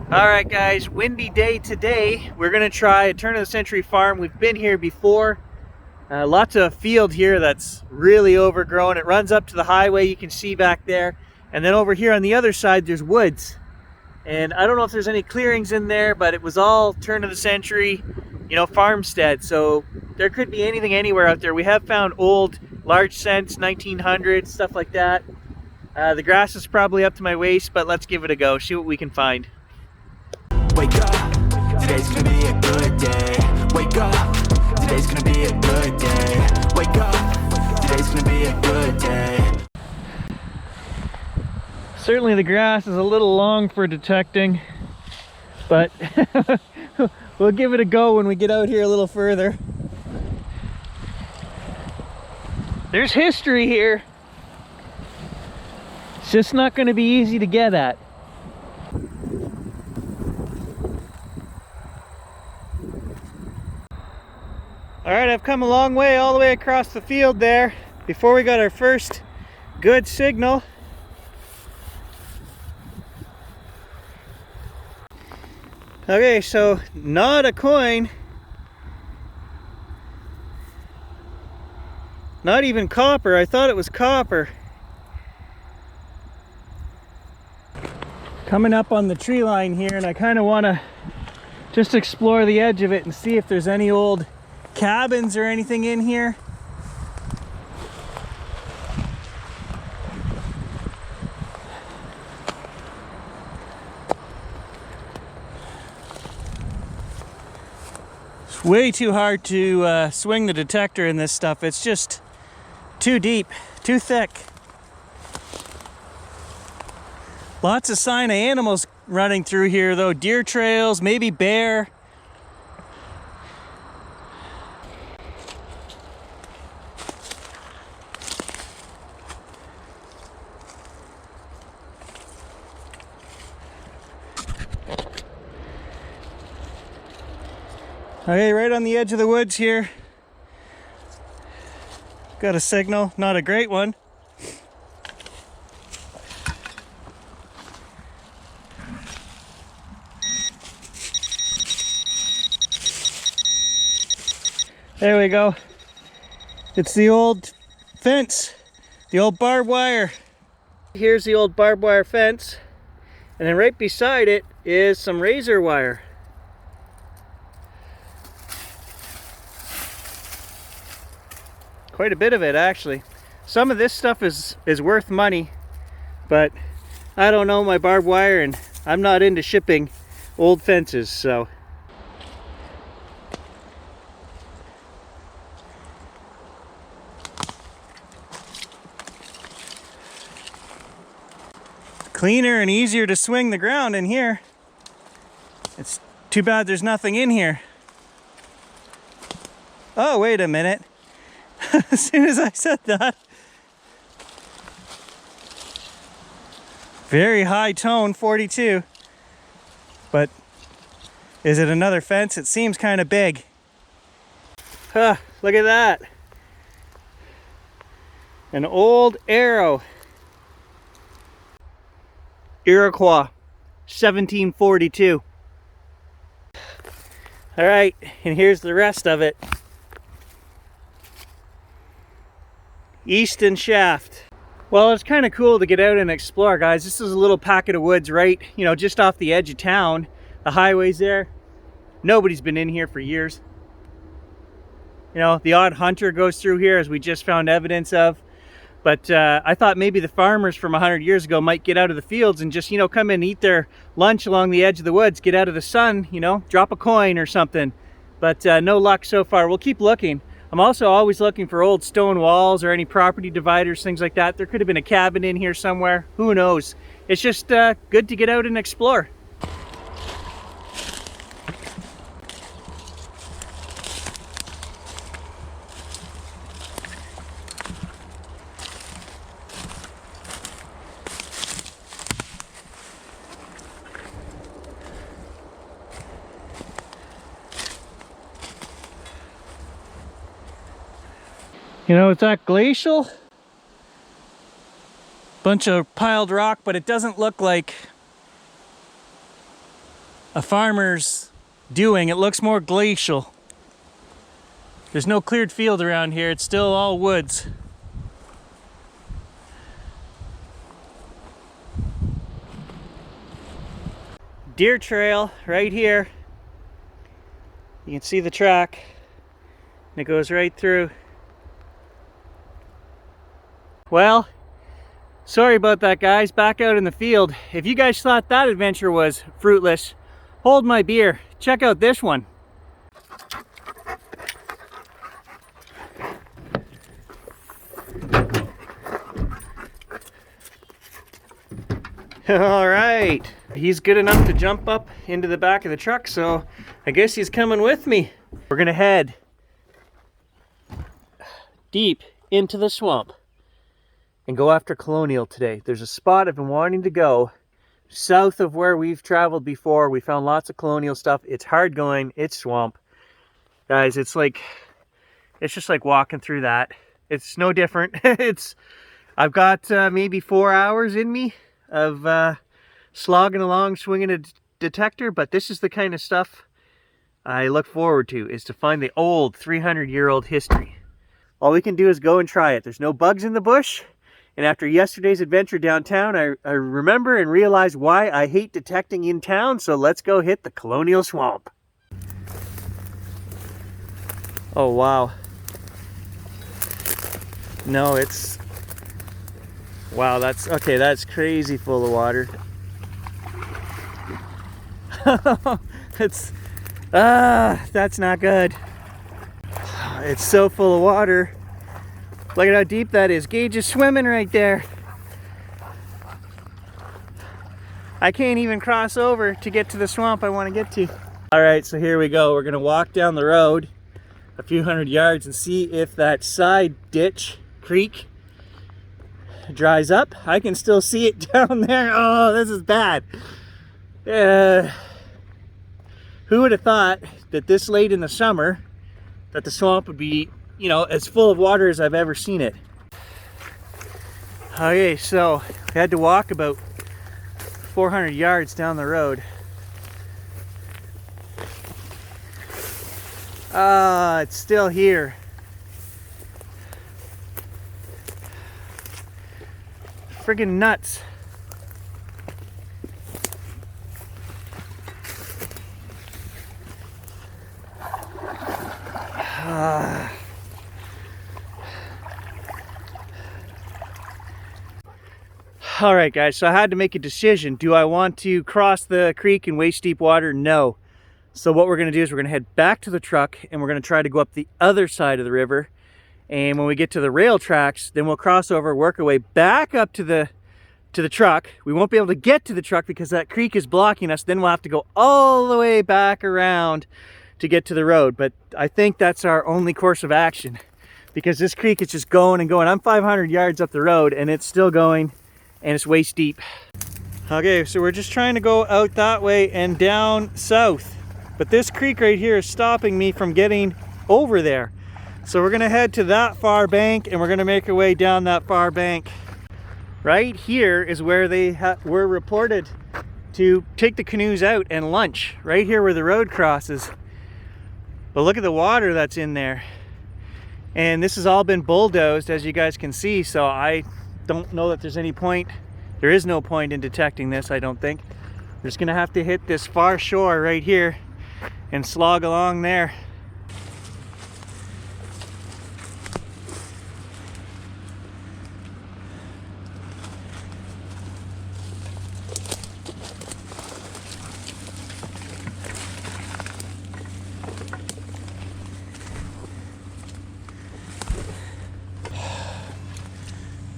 All right, guys, windy day today. We're gonna try a turn of the century farm. We've been here before. Lots of field here that's really overgrown. It runs up to the highway, you can see back there. And then over here on the other side, there's woods. And I don't know if there's any clearings in there, but it was all turn of the century, farmstead. So there could be anything anywhere out there. We have found old large cents, 1900s, stuff like that. The grass is probably up to my waist, but let's give it a go, see what we can find. Wake up, today's gonna be a good day. Wake up, today's gonna be a good day. Wake up, today's gonna be a good day. Certainly the grass is a little long for detecting, but we'll give it a go when we get out here a little further. There's history here. It's just not going to be easy to get at. All right, I've come a long way, all the way across the field there, before we got our first good signal. Okay, so not a coin. Not even copper. I thought it was copper. Coming up on the tree line here, and I kind of want to just explore the edge of it and see if there's any old cabins or anything in here. It's way too hard to swing the detector in this stuff. It's just too deep, too thick. Lots of sign of animals running through here though. Deer trails, maybe bear. Okay, right on the edge of the woods here. Got a signal, not a great one. There we go. It's the old fence, the old barbed wire. Here's the old barbed wire fence. And then right beside it is some razor wire. Quite a bit of it, actually. Some of this stuff is worth money, but I don't know my barbed wire, and I'm not into shipping old fences, so. Cleaner and easier to swing the ground in here. It's too bad there's nothing in here. Oh, wait a minute. As soon as I said that. Very high tone, 42. But is it another fence? It seems kind of big. Huh, look at that. An old arrow. Iroquois, 1742. All right, and here's the rest of it. Easton shaft. Well, it's kind of cool to get out and explore, guys. This is a little pocket of woods right, just off the edge of town. The highway's there. Nobody's been in here for years. The odd hunter goes through here, as we just found evidence of. But I thought maybe the farmers from 100 years ago might get out of the fields and just, come in and eat their lunch along the edge of the woods, get out of the sun, drop a coin or something. But no luck so far. We'll keep looking. I'm also always looking for old stone walls or any property dividers, things like that. There could have been a cabin in here somewhere. Who knows? It's just good to get out and explore. It's that glacial. Bunch of piled rock, but it doesn't look like a farmer's doing. It looks more glacial. There's no cleared field around here. It's still all woods. Deer trail right here. You can see the track. And it goes right through. Well, sorry about that, guys. Back out in the field. If you guys thought that adventure was fruitless, hold my beer. Check out this one. All right, he's good enough to jump up into the back of the truck, so I guess he's coming with me. We're gonna head deep into the swamp and go after Colonial today. There's a spot I've been wanting to go south of where we've traveled before. We found lots of Colonial stuff. It's hard going, it's swamp. Guys, it's just like walking through that. It's no different. I've got maybe 4 hours in me of slogging along, swinging a detector, but this is the kind of stuff I look forward to, is to find the old 300-year-old history. All we can do is go and try it. There's no bugs in the bush, and after yesterday's adventure downtown, I remember and realize why I hate detecting in town, so let's go hit the Colonial Swamp. Oh, wow. No, it's... Wow, that's crazy full of water. That's not good. It's so full of water. Look at how deep that is. Gage is swimming right there. I can't even cross over to get to the swamp I want to get to. All right, so here we go. We're gonna walk down the road a few hundred yards and see if that side ditch, creek, dries up. I can still see it down there. Oh, this is bad. Who would have thought that this late in the summer that the swamp would be, you know, as full of water as I've ever seen it. Okay, so I had to walk about 400 yards down the road. It's still here. Friggin' nuts. All right, guys, so I had to make a decision. Do I want to cross the creek in waist deep water? No. So what we're gonna do is we're gonna head back to the truck and we're gonna try to go up the other side of the river. And when we get to the rail tracks, then we'll cross over, work our way back up to the truck. We won't be able to get to the truck because that creek is blocking us. Then we'll have to go all the way back around to get to the road. But I think that's our only course of action because this creek is just going and going. I'm 500 yards up the road and it's still going and it's waist deep. Okay, so we're just trying to go out that way and down south. But this creek right here is stopping me from getting over there. So we're gonna head to that far bank and we're gonna make our way down that far bank. Right here is where they were reported to take the canoes out and lunch. Right here where the road crosses. But look at the water that's in there. And this has all been bulldozed, as you guys can see, so I don't know that there's any point. There is no point in detecting this, I don't think. We're just gonna have to hit this far shore right here and slog along there.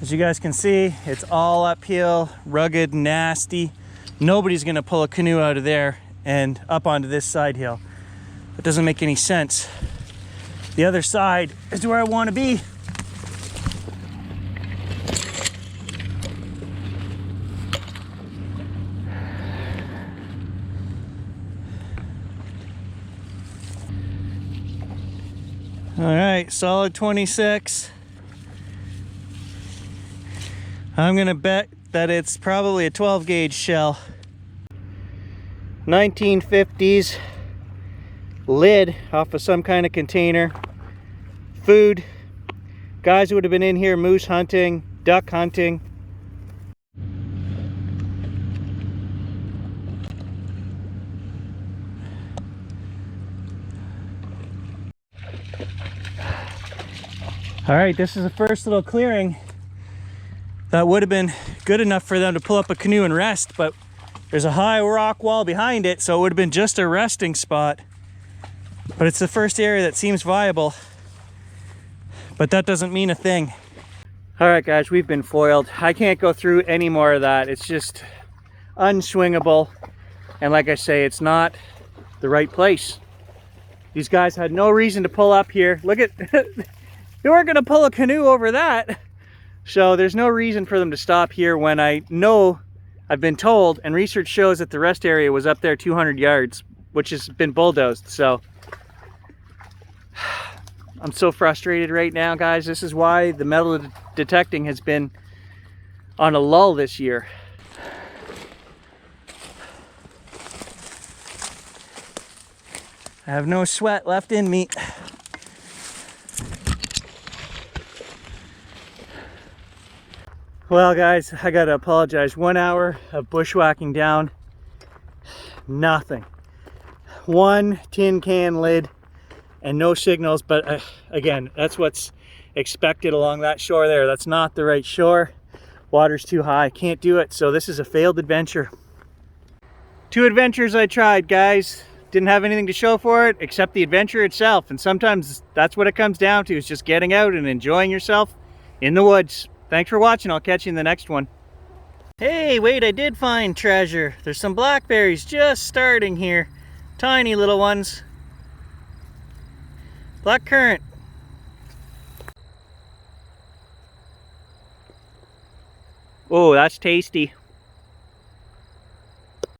As you guys can see, it's all uphill, rugged, nasty. Nobody's gonna pull a canoe out of there and up onto this side hill. It doesn't make any sense. The other side is where I want to be. All right, solid 26. I'm gonna bet that it's probably a 12 gauge shell. 1950s lid off of some kind of container. Food. Guys would have been in here moose hunting, duck hunting. All right, this is the first little clearing that would have been good enough for them to pull up a canoe and rest, but there's a high rock wall behind it, so it would have been just a resting spot. But it's the first area that seems viable, but that doesn't mean a thing. All right, guys, we've been foiled. I can't go through any more of that. It's just unswingable. And like I say, it's not the right place. These guys had no reason to pull up here. Look at, they weren't gonna pull a canoe over that. So there's no reason for them to stop here when I know, I've been told, and research shows that the rest area was up there 200 yards, which has been bulldozed. So I'm so frustrated right now, guys. This is why the metal detecting has been on a lull this year. I have no sweat left in me. Well, guys, I gotta apologize. 1 hour of bushwhacking down, nothing. One tin can lid and no signals, but again, that's what's expected along that shore there. That's not the right shore. Water's too high, can't do it. So this is a failed adventure. 2 adventures I tried, guys. Didn't have anything to show for it except the adventure itself. And sometimes that's what it comes down to, is just getting out and enjoying yourself in the woods. Thanks for watching. I'll catch you in the next one. Hey, wait, I did find treasure. There's some blackberries just starting here. Tiny little ones. Black currant. Oh, that's tasty.